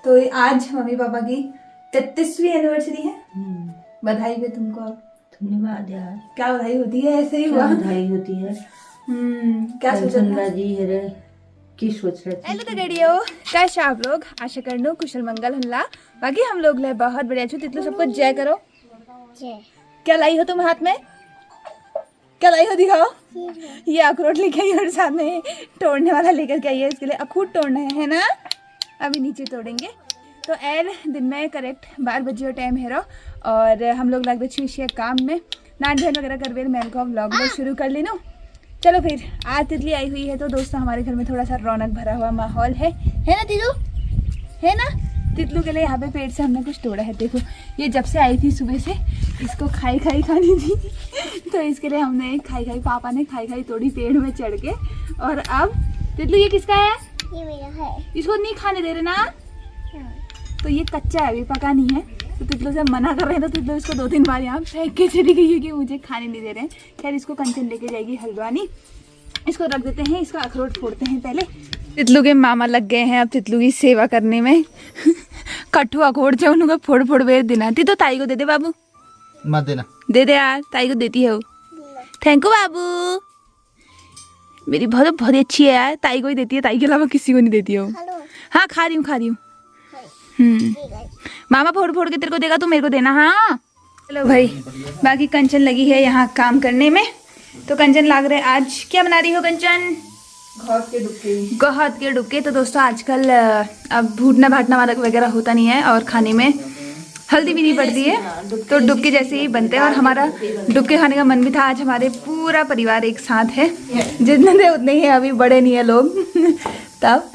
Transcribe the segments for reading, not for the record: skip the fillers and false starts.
तो आज mummy papa की 33वीं एनिवर्सरी है। बधाई हो तुमको। धन्यवाद यार। क्या बधाई होती है, ऐसे ही हुआ बधाई होती है। क्या सोच रहे जी है रे की सोच रहे थे। हेलो तो रेडियो कैसे आप लोग, आशा करनो कुशल मंगल हल्ला। बाकी हम लोग ले बहुत बढ़िया छो। तितलो सबको जय करो। जय। क्या लाई हो तुम हाथ में, क्या लाई हो दिखाओ। ये अखरोट लेके आई और साथ में तोड़ने वाला लेकर के आई है। इसके लिए अखरोट तोड़ना है ना, अभी नीचे तोड़ेंगे। तो एर दिन में करेक्ट 12 बजे टाइम है रो और हम लोग लग रहे काम में नान ध्यान वगैरह करवे मेल को व्लॉग शुरू कर ली नो। चलो फिर आज तितली आई हुई है तो दोस्तों हमारे घर में थोड़ा सा रौनक भरा हुआ माहौल है ना तितलू, है ना। तितलू के लिए यहाँ पे पेड़ से हमने कुछ तोड़ा है। देखो ये जब से आई थी सुबह से इसको खाई खानी थी तो इसके लिए हमने खाई पापा ने खाई तोड़ी पेड़ में चढ़ के। और अब तितलू ये किसका है? ये मेरा है। इसको नहीं खाने दे रहे ना। तो ये कच्चा है, अभी पका नहीं है। तो तितलू से मना कर रहे हैं तो तितलू इसको 2-3 बार यहाँ फेंक के चली गई है कि मुझे खाने नहीं दे रहे हैं। खैर इसको कंचन लेके जाएगी हल्द्वानी। इसको रख देते हैं, इसका अखरोट फोड़ते हैं पहले। तितलू के मामा लग गए हैं अब तितलू की सेवा करने में कट्ठू अखरोट से उनको फोड़ बेर देना। तो ताई को दे दे बाबू, मत देना। दे दे यार, ताई को देती है वो। थैंक यू बाबू, मेरी बहुत अच्छी है यार। ताई को ही देती है, ताई के अलावा किसी को नहीं देती है वो। हाँ खा रही हूँ। मामा फोड़ के तेरे को देगा, तू मेरे को देना। हाँ चलो भाई, बाकी कंचन लगी है यहाँ काम करने में। तो कंचन लाग रहे आज क्या बना रही हो कंचन? गहत के डुबके। तो दोस्तों आजकल अब भूटना भाटना वाला वगैरह होता नहीं है और खाने में हल्दी भी नहीं पड़ती है तो डुबके जैसे ही बनते हैं। और हमारा डुबके खाने का मन भी था। आज हमारे पूरा परिवार एक साथ है, जितने थे उतने ही, अभी बड़े नहीं है लोग तब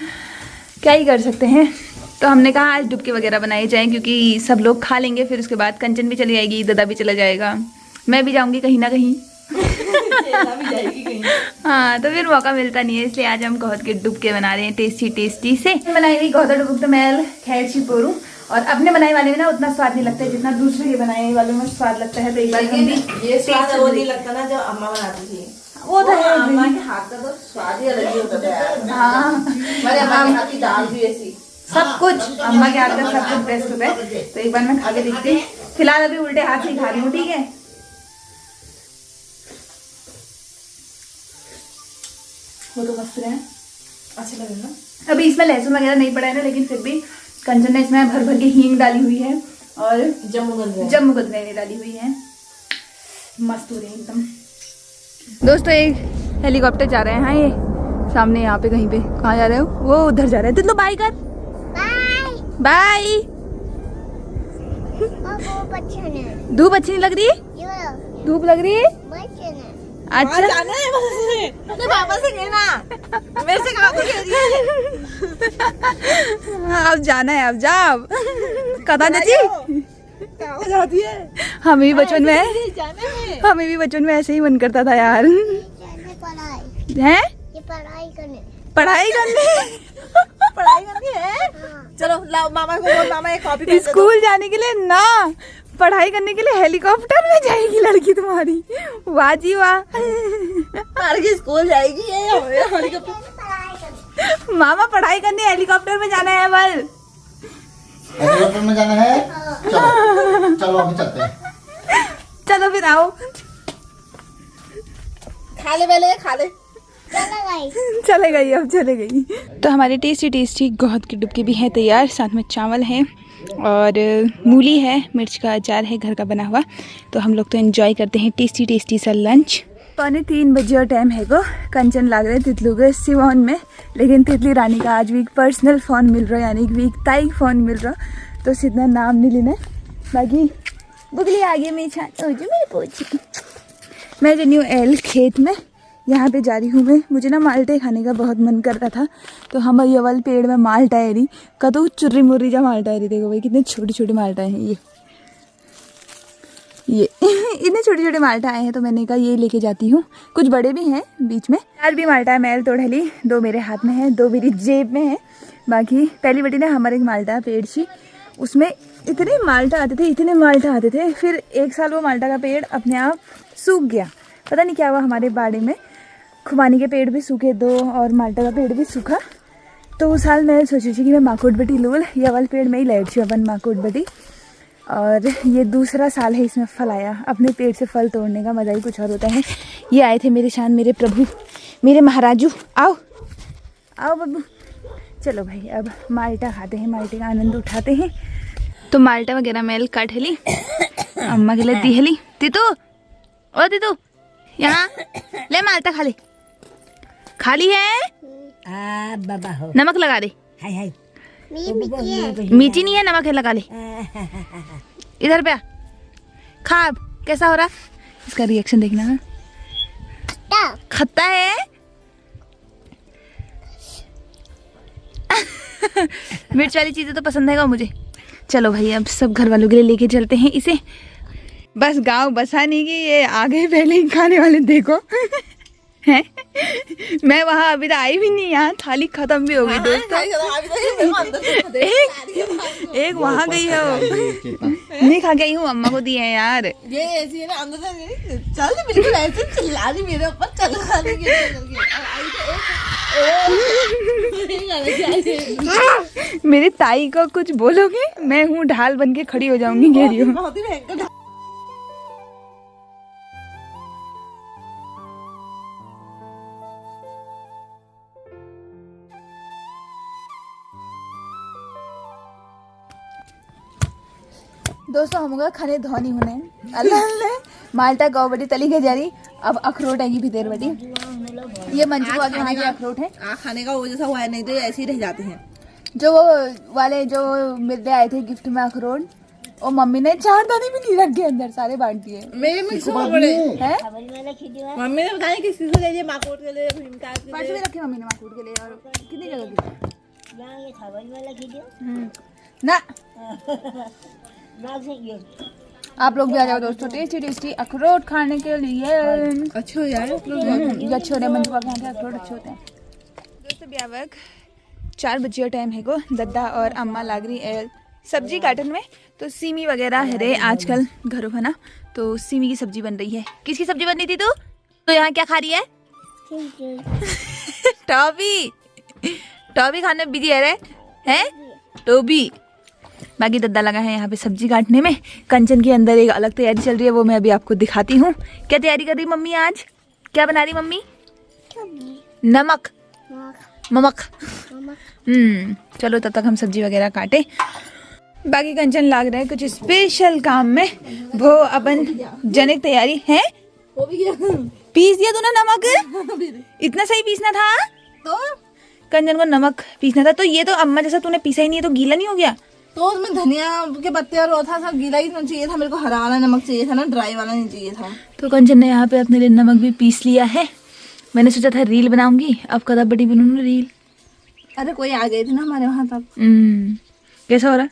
क्या ही कर सकते हैं। तो हमने कहा आज डुबके वगैरह बनाए जाएं क्योंकि सब लोग खा लेंगे। फिर उसके बाद कंचन भी चली जाएगी, दादा भी चला जाएगा, मैं भी जाऊंगी कहीं ना कहीं हाँ तो फिर मौका मिलता नहीं है। इसलिए आज हम गौद के डुबके बना रहे हैं टेस्टी से। बनाई हुई गौदा डुबक तो मैं खैर सी पोरू और अपने बनाए वाले में ना उतना स्वाद नहीं लगता है जितना दूसरे के बनाए वालों में स्वाद लगता है। तो एक बार हम भी ये स्वाद वो नहीं लगता ना जो अम्मा बनाती थी। वो तो है, अम्मा के हाथ का तो स्वाद ही अलग ही होता था यार। हाँ हमारे अम्मा के हाथ की दाल भी ऐसी, सब कुछ अम्मा के हाथ का सब कुछ बेस्ट होता है। तो एक बार मैं खा के देखती हूँ। फिलहाल अभी उल्टे हाथ से ही खा रही हूँ, ठीक है। वो तो मस्त है, अच्छा लगेगा। अभी इसमें लहसुन वगैरह नहीं पड़ा है ना, लेकिन फिर भी कंचन ने इसमें भर के हींग डाली हुई है और जम्मू गजरेली डाली हुई है। मस्त हो रही है एकदम। दोस्तों एक हेलीकॉप्टर जा रहे हैं। हाँ ये सामने यहाँ पे कहीं पे। कहाँ जा रहे हो? वो उधर जा रहे हैं। तितलो बाय कर। बाय। धूप अच्छी नहीं लग रही? धूप लग रही है? अच्छा जाना है तो पापा से कहना, मेरे से कहाँ कह रही है। हाँ अब जाना है, अब जाओ कदा जी जाती है। हमें भी बचपन में ऐसे ही मन करता था यार। हैं पढ़ाई करने है। चलो लाओ मामा को बोल, मामा एक कॉपी पेन दे दो। स्कूल जाने के लिए ना, पढ़ाई करने के लिए हेलीकॉप्टर में जाएगी लड़की तुम्हारी। वाह जी वाह। स्कूल जाएगी मामा पढ़ाई करने हेलीकॉप्टर में जाना है। बल हेलीकॉप्टर में जाना है। चलो अभी चलते हैं। चलो फिर आओ। खा ले पहले, खा ले। चले गई। तो हमारे टेस्टी गौद की डुबकी भी है तैयार। साथ में चावल है और मूली है, मिर्च का अचार है घर का बना हुआ। तो हम लोग तो एंजॉय करते हैं टेस्टी सा लंच। 2:45 बजे टाइम है को कंचन लाग रहे तितलू के सिवान में। लेकिन तितली रानी का आज भी एक पर्सनल फ़ोन मिल रहा है, यानी कि एक ताई फ़ोन मिल रहा। तो सीधा नाम नहीं लेना। बाकी बुगली आगे में मेरी पोछी। मैं जनी हूँ एल खेत में, यहाँ पे जा रही हूँ मैं। मुझे ना माल्टे खाने का बहुत मन कर रहा था। तो हम ये वाले पेड़ में माल्टा है रही कदू चुर्री मुर्री जा माल्टा है रही। देखो भाई कितने छोटे माल्टा हैं ये इतने छोटे माल्टा आए हैं। तो मैंने कहा ये लेके जाती हूँ। कुछ बड़े भी हैं बीच में। 4 भी माल्टा है, मैल तोड़ ली। 2 मेरे हाथ में है, 2 मेरी जेब में है। बाकी पहली बेटी ने हमारे एक माल्टा पेड़ सी, उसमें इतने माल्टा आते थे। फिर 1 साल वो माल्टा का पेड़ अपने आप सूख गया। पता नहीं क्या हुआ हमारे बाड़े में। खुबानी के पेड़ भी सूखे 2 और माल्टा का पेड़ भी सूखा। तो उस साल मैं सोची थी कि मैं माकोट बटी लूल ये वाले पेड़ में ही लेट छी अपन माकोट बटी, और ये दूसरा साल है इसमें फल आया। अपने पेड़ से फल तोड़ने का मज़ा ही कुछ और होता है। ये आए थे मेरे शान, मेरे प्रभु, मेरे महाराजू, आओ आओ बब्बू। चलो भाई अब माल्टा खाते हैं, माल्टे का आनंद उठाते हैं। तो माल्टा वगैरह मेल काट हेली, अम्मा के लिए दी हेली। तीतू, ओ तीतू, यहाँ ले माल्टा खा ले। खाली है? बाबा हो, नमक लगा दे। हाय हाय, मीठी नहीं है, नमक है, लगा ले। इधर पे आ, खा। अब कैसा हो रहा? इसका रिएक्शन देखना है। खट्टा है। मिर्च वाली चीजें तो पसंद है मुझे। चलो भाई अब सब घर वालों के लिए लेके चलते हैं इसे। बस गांव बसा नहीं कि ये आगे पहले ही खाने वाले देखो। है मैं वहाँ अभी तो आई भी नहीं, यहाँ थाली खत्म भी हो गई दोस्तों। एक वहाँ गई है वो, नहीं खा गई हूँ, अम्मा को दी है यार। ये ऐसी है ना, अंदर से चल बिल्कुल ऐसे चिल्ला रही मेरे ऊपर, चला रही। मेरी ताई को कुछ बोलोगे, मैं हूँ ढाल बन के खड़ी हो जाऊंगी। कह रही हूँ बहुत ही भयंकर। दोस्तों हम लोग खाने धोनी होने अल्लाह अल्लाह माल्टा गाँव बड़ी तली के जा रही। अब अखरोट आएगी भीतर बड़ी, ये मंजू को आगे वहाँ के अखरोट है। खाने का वो जैसा हुआ है, नहीं तो ऐसे ही रह जाते हैं। जो वो वाले जो मिलते आए थे गिफ्ट में अखरोट, और मम्मी ने 4 दाने भी नहीं रखे अंदर, सारे बांट दिए। मेरे मिक्स हो बड़े हैं। मम्मी ने बताया किस चीज के लिए, माकोट के लिए, भीमका के पर्स लिए में रखे मम्मी ने माकूट के लिए। और कितनी जगह की ना आप लोग भी आ जाओ दोस्तों, टेस्टी टेस्टी अखरोट खाने के लिए। अच्छे हो यार, ये अच्छे होते हैं, मंजू पापा के अखरोट अच्छे होते हैं। दोस्तों ब्याह वक्त 4 बजे टाइम है को, दद्दा और अम्मा लाग रही सब्जी काटन में। तो सीमी वगैरह है रे आजकल घरों में ना, तो सीमी की सब्जी बन रही है। किसकी सब्जी बन रही थी तू? तो यहाँ क्या खा रही है? टॉफी। टॉफी खाने में बिजी है रे, हैं टॉफी। बाकी दद्दा लगा है यहाँ पे सब्जी काटने में। कंचन के अंदर एक अलग तैयारी चल रही है, वो मैं अभी आपको दिखाती हूँ। क्या तैयारी कर रही मम्मी? आज क्या बना रही मम्मी? नमक ममक। चलो तब तक हम सब्जी वगैरह काटे। बाकी कंचन लाग रहा है कुछ स्पेशल काम में, वो अपन जनिक तैयारी है। पीस दिया तूने नमक? इतना सही पीसना था तो कंचन को, नमक पीसना था। तो ये तो अम्मा जैसा तूने पीसा ही नहीं है, तो गीला नहीं हो गया? तो उसमें धनिया के पत्ते और वो था, सब गीला ही चाहिए था मेरे को, हरा वाला नमक चाहिए था ना, ड्राई वाला नहीं चाहिए था। तो कंचन ने यहाँ पे अपने लिए नमक भी पीस लिया है। मैंने सोचा था रील बनाऊंगी, अब कदा बड़ी बनूंगी रील। अरे कोई आ गए थे ना हमारे वहाँ तब। कैसा हो रहा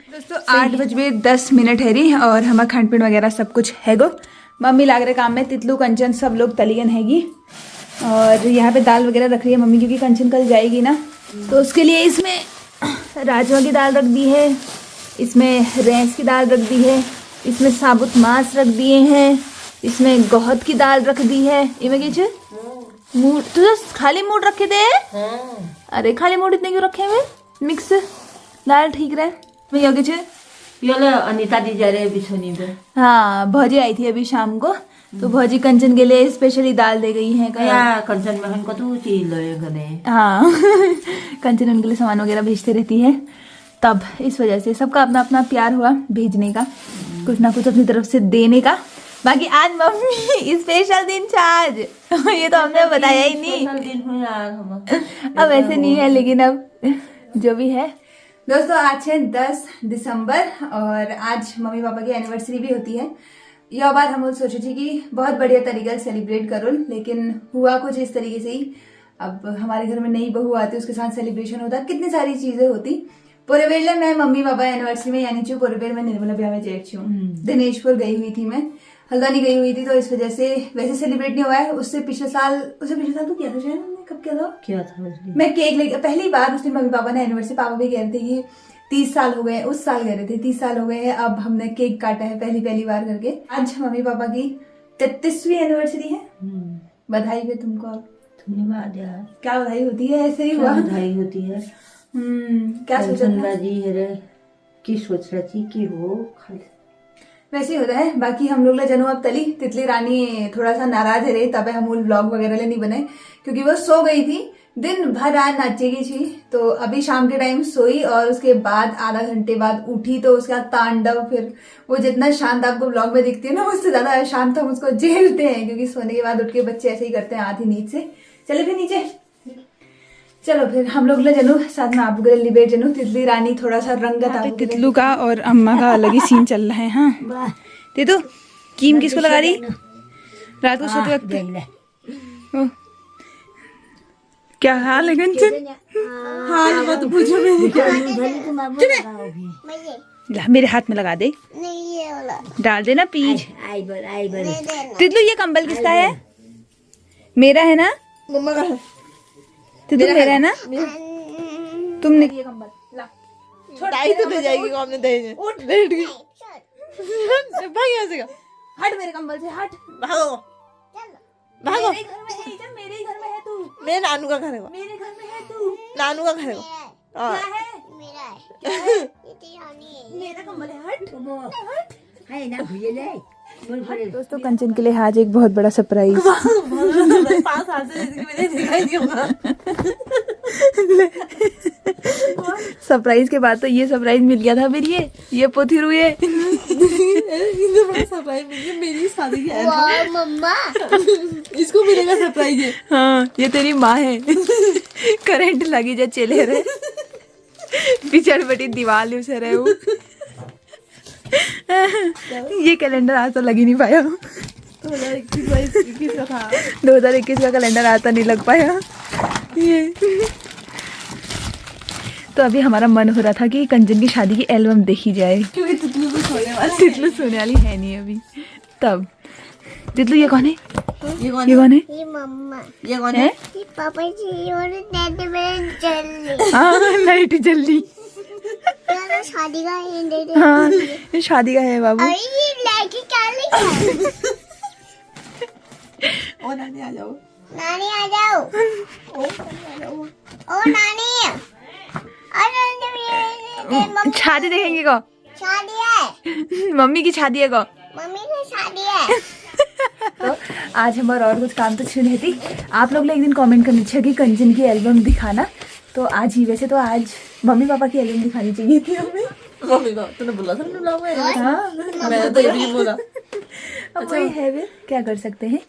दोस्तों? 8:10 है रही, और हमारा खान पीन वगैरह सब कुछ है गो। मम्मी लाग रहे काम में, तितलू कंचन सब लोग तलियन हैगी। और यहाँ पे दाल वगैरह रख रही है मम्मी, क्योंकि कंचन कल जाएगी ना, तो उसके लिए इसमें राजमा की दाल रख दी है, इसमें रैंस की दाल रख दी है, इसमें साबुत मांस रख दिए हैं, इसमें गोहत की दाल रख दी है। इमें किच मूड तो खाली मूड रखे थे। अरे खाली मूड इतने क्यों रखे हुए? मिक्स दाल ठीक रहे भैया किच। अनिता दी जा रहे बिछोनी पे। हाँ भौजी आई थी अभी शाम को, तो भौजी कंचन के लिए स्पेशली दाल दे गई है। कंचन में हमको तो चीज लोगे। हाँ कंचन उनके लिए सामान वगैरह भेजते रहती है, तब इस वजह से सबका अपना अपना प्यार हुआ भेजने का, कुछ ना कुछ अपनी तरफ से देने का। बाकी आज मम्मी स्पेशल दिन था आज। ये तो हमने बताया ही नहीं। अब ऐसे नहीं है, लेकिन अब जो भी है। दोस्तों आज है 10 दिसंबर, और आज मम्मी पापा की एनिवर्सरी भी होती है। यह बात हम लोग सोचे थी कि बहुत बढ़िया तरीके से सेलिब्रेट करो, लेकिन हुआ कुछ इस तरीके से ही। अब हमारे घर में नई बहू आती, उसके साथ सेलिब्रेशन होता, कितनी सारी चीजें होती। पूरे वेले मैं मम्मी पापा एनिवर्सरी में यानी चू पूरे वेल में निर्मला ब्याह में जेठ छू दिनेशपुर गई हुई थी, मैं हल्द्वानी गई हुई थी, तो इस वजह से वैसे सेलिब्रेट नहीं हुआ है। उससे पिछले साल तो किया था शायद हमने। कब किया था? मैं केक लेके पहली बार उसने मम्मी पापा ने एनिवर्सरी, पापा भी कह रहे थे कि 30 साल हो गए, उस साल कह रहे थे 30 साल हो गए हैं, अब हमने केक काटा है पहली बार करके। आज मम्मी पापा की 33वीं एनिवर्सरी है। बधाई भी तुमको। अब धन्यवाद यार। क्या बधाई होती है, ऐसे ही हुआ। बधाई होती है। क्या सोचा था? बाजी है की सोच रही थी कि वो खा ले। वैसे ही होता है। बाकी हम लोग ले जनू अब तली तितली रानी थोड़ा सा नाराज है रही, तब हम व्लॉग वगैरह ले नहीं बनाए क्योंकि वो सो गई थी, दिन भर आज नाचेगी थी। तो अभी शाम के टाइम सोई और उसके बाद आधा घंटे बाद उठी, तो उसका तांडव, फिर वो जितना शांत आपको ब्लॉग में दिखती है ना, उससे ज्यादा अशांत हम उसको झेलते हैं क्योंकि सोने के बाद उठ के बच्चे ऐसे ही करते हैं आधी नींद से। चले फिर नीचे, चलो फिर हम लोग ले जनू साथ में आप गए लिबेट जनू तितली रानी थोड़ा सा रंगत आ। तितलू का और अम्मा का अलग ही सीन चल रहा है। हाँ दीदू, कीम किसको लगा रही रात को सोते वक्त? क्या हाल है कंचन? हाल मत पूछो मेरी। मेरे हाथ में लगा दे, नहीं ये वाला डाल देना पीज। आई बर तितलू ये कंबल किसका है? मेरा है ना? मम्मा का है। तितलू मेरा है ना? तुमने ये कंबल ला। छोटाई तो दे जाएगी को हमने दे दे। उठ लेट गई। भाग यहाँ से। हट मेरे कंबल से, हट। भागो भागो। मेरे घर में है, इधर मेरे ही घर में है तू। मेरे नानू का घर है वो। मेरे घर में है तू। नानू का घर है वो। क्या है? मेरा है ये तिहानी है। मेरा कंबल है, हट। है ना भूले ले। दोस्तों कंचन के लिए आज एक बहुत बड़ा सरप्राइज। 5 साल से मैंने दिखाई नहीं होगा। सरप्राइज के बाद तो ये सरप्राइज मिल गया था फिर ये पोथी रुए। इतना बड़ा सरप्राइज मिल गया मेरी शादी की। वाह मम्मा इसको मिलेगा सरप्राइज है। हाँ ये तेरी माँ है। करंट लगी जो चले रहे पिछड़ बटी दीवार उसे रहे वो। ये कैलेंडर आज तो लग ही नहीं पाया। 2021 का था। 2021 का कैलेंडर आज तो नहीं लग पाया ये। तो अभी हमारा मन हो रहा था कि कंचन की शादी की एल्बम देखी जाए क्योंकि तितलू तो सोने वाली। तितलू सोने वाली है नहीं अभी। तब तितलू ये कौन है? ये कौन ये कौन है? ये मम्मा ये कौन है? ये पापा जी और डैडी मेरे जल्दी हाँ लाइट जल्दी। यार शादी का है दे हाँ ये शादी का है बाबू। अरे ये लड़की क्या लिखा ओ नानी आ जाओ। नानी आ जाओ ओ नानी अरे मम्मी शादी देखेंगे को? शादी है मम्मी की शादी है को? मम्मी की शादी है। तो आज हमारा और कुछ काम तो छू नहीं थी। आप लोग एक दिन कमेंट करने चाहिए कि कंचन की एल्बम दिखाना, तो आज ही वैसे तो आज मम्मी पापा की एल्बम दिखानी चाहिए थी हमें। मम्मी का तूने बोला था ब्लॉग में। हाँ मैंने तो ये भी बोला। अब वही है वे, क्या कर सकते हैं।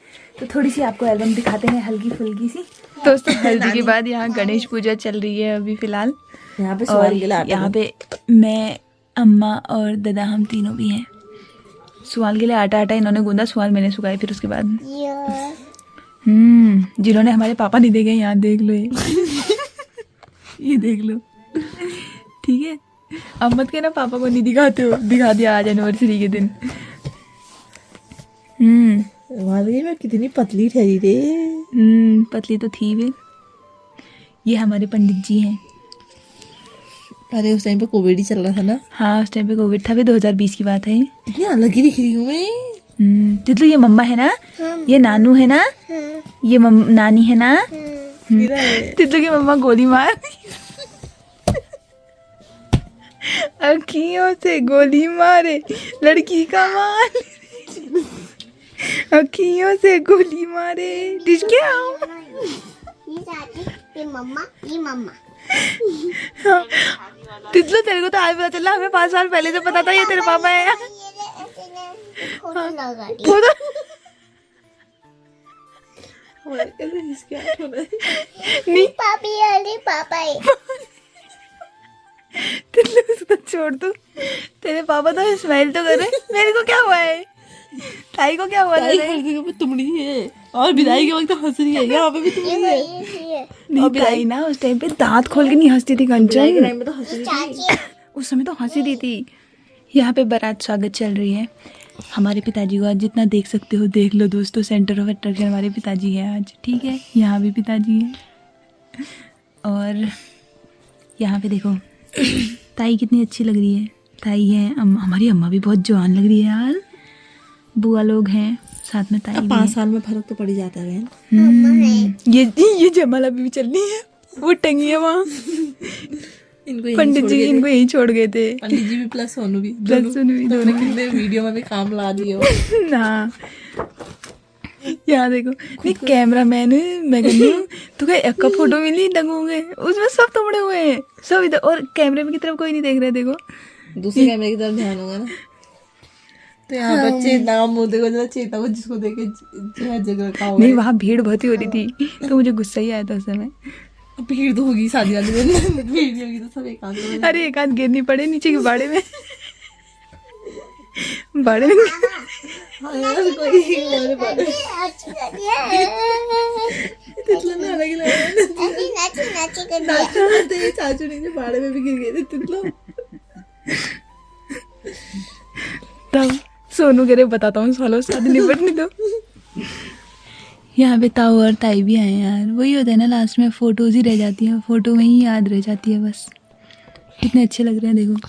तो थोड़ी सी आपको एल्बम दिखाते हैं हल्की फुल्की सी। दोस्तों हल्दी के बाद यहाँ गणेश पूजा चल रही है अभी फिलहाल। यहाँ पे और यहाँ पे मैं अम्मा और दादा हम तीनों भी हैं। सुवाल के लिए आटा इन्होंने गूंदा, सुवाल मैंने सुखाए फिर उसके बाद। जिन्होंने हमारे पापा नहीं देखे यहाँ देख लो ये देख लो ठीक है। अब मत कहना पापा को नहीं दिखाते हो, दिखा दिया आज एनिवर्सरी के दिन। वाली में कितनी पतली ठहरी रे। पतली तो थी वे। ये हमारे पंडित जी हैं। अरे उस टाइम पे कोविड ही चल रहा था ना। हाँ उस टाइम पे कोविड था, 2020 की बात है। इतनी अलग ही दिख रही हूँ मैं। तितलू ये मम्मा है ना, ये नानू है ना, ये नानी है ना। तितलू की मम्मा गोली मार अखियों से गोली मारे लड़की का मार। अखियों से गोली मारे ये शादी ये मम्मा तितलू तेरे को तो आज पता चला, हमें 5 साल पहले से पता था ये तेरे पापा है। फोटो लगा दी। वो तो नहीं पापी अरे पापा है। तितलू उसको छोड़ दू, तेरे पापा तो स्माइल तो कर रहे। मेरे को क्या हुआ है? ताई को क्या हुआ है? तुमड़ी है और विदाई के वक्त हंस रही है। यहाँ पे भी तुमड़ी है। नहीं ताई ना उस टाइम पे दांत खोल के नहीं हंसती थी कंचन। टाइम में तो हंस रही थी। उस समय तो हंसी दी थी। यहाँ पे बारात स्वागत चल रही है। हमारे पिताजी को आज जितना देख सकते हो देख लो दोस्तों। सेंटर ऑफ अट्रैक्शन हमारे पिताजी है आज, ठीक है। यहाँ भी पिताजी है और यहाँ पे देखो ताई कितनी अच्छी लग रही है। ताई है, हमारी अम्मा भी बहुत जवान लग रही है यार। बुआ लोग हैं, साथ में ताई अब भी 5 है। साल में फर्क तो पड़ ही जाता है बहन। ये जमाल अभी भी चल रही है, वो टंगी है वहाँ। इनको यहीं पंडित छोड़ जी गए थे। इनको यही छोड़ गए थे। पंडित जी भी प्लस सोनू भी प्लस सोनू भी, दोनों। कितने वीडियो में भी काम ला दिए हो। हाँ, यहाँ देखो, नहीं कैमरामैन मैं कहती हूँ तू क्या एक का फोटो मिली लगूंगे उसमें, सब तोड़े हुए हैं सब इधर, और कैमरे में की तरफ कोई नहीं देख रहे। देखो दूसरे कैमरे की तरफ ध्यान होगा ना। तो यहाँ पर चेतना का मुंह देखो जरा, चेतना को जिसको देखे जो है जग रखा होगा। नहीं, वहाँ भीड़ बहुत ही हो रही थी तो मुझे गुस्सा ही आया था उस समय। भीड़ तो होगी शादी वाले दिन, भीड़ नहीं होगी तो सब एक आंख में। अरे एक हाथ गिरनी पड़े नीचे के बाड़े में, बाड़े में। हाँ यार कोई हमारे बारे में तितला ना लगे नाचते ही चाचू नीचे बाड़े में भी गिर गए थे तितला। तब सोनू कह रहे बताता हूँ सालों शादी निपटने दो। यहाँ पे ताऊ और ताई भी आए यार, वही होता है ना लास्ट में फोटोज ही रह जाती है, फोटो में ही याद रह जाती है बस। कितने अच्छे लग रहे हैं देखो,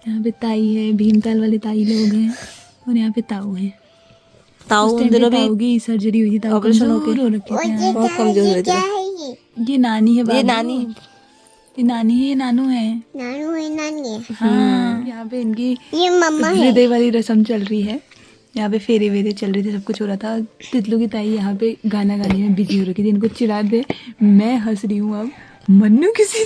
यहाँ पे ताई है, भीमताल वाले ताई लोग हैं, और यहाँ पे ताऊ है। ताऊ अंदर भी ताऊ की सर्जरी हुई थी, ताऊ ऑपरेशन कमजोर हो रखे थे यार। बहुत कमजोर हुए थे। ये नानी है ये बाबू। नानी ये नानी है, ये नानू है। नानू है नानी है। हाँ, यहाँ पे इनकी ये मम्मा है। हृदय वाली रस्म चल रही है। यहाँ पे फेरे वेरे चल रहे थे, सब कुछ हो रहा था। तितलू की ताई यहाँ पे गाना गाने में बिजी हो रखी थी, इनको चिढ़ा दे। मैं हंस रही हूँ अब, मन्नू किसी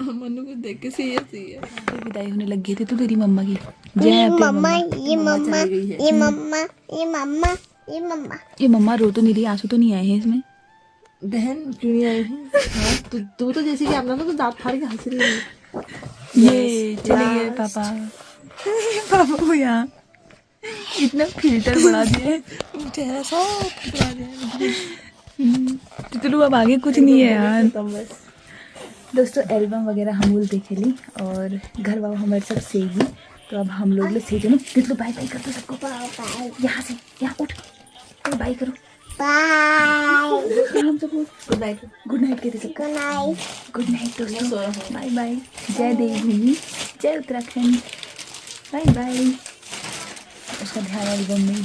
मनु को देख के सीरियस ही है। विदाई होने लग गई थी तो तेरी मम्मा की। जय अपने मम्मा, ये मम्मा मम्मा, चली गई है। ये मम्मा, ये मम्मा, ये मम्मा। ये मम्मा रो तो नहीं रही, आंसू तो नहीं आए हैं इसमें। बहन क्यों नहीं आई है? हाँ, तू तो जैसे कि अपना तो दांत फाड़ के हंस रही है। ये चले गए पापा। पापा को यहाँ इतना फिल्टर बढ़ा दिए, चेहरा सब फुकरा दिया। तितलू अब आगे कुछ नहीं है यार। खत्म बस। दोस्तों एल्बम वगैरह हम लोग देखे ली, और घर वालों हमारे सब सही ही। तो अब हम लोग सही ना, तितलू बाय बाय कर दो सबको। यहाँ से यहाँ उठ, बाय करो। बाय। हम सब गुड नाइट। गुड नाइट कहते सबको। Good night. गुड नाइट दोस्तों, बाय बाय। जय देवभूमि, जय उत्तराखंड, बाय बाय। उसका ध्यान एल्बम में ही।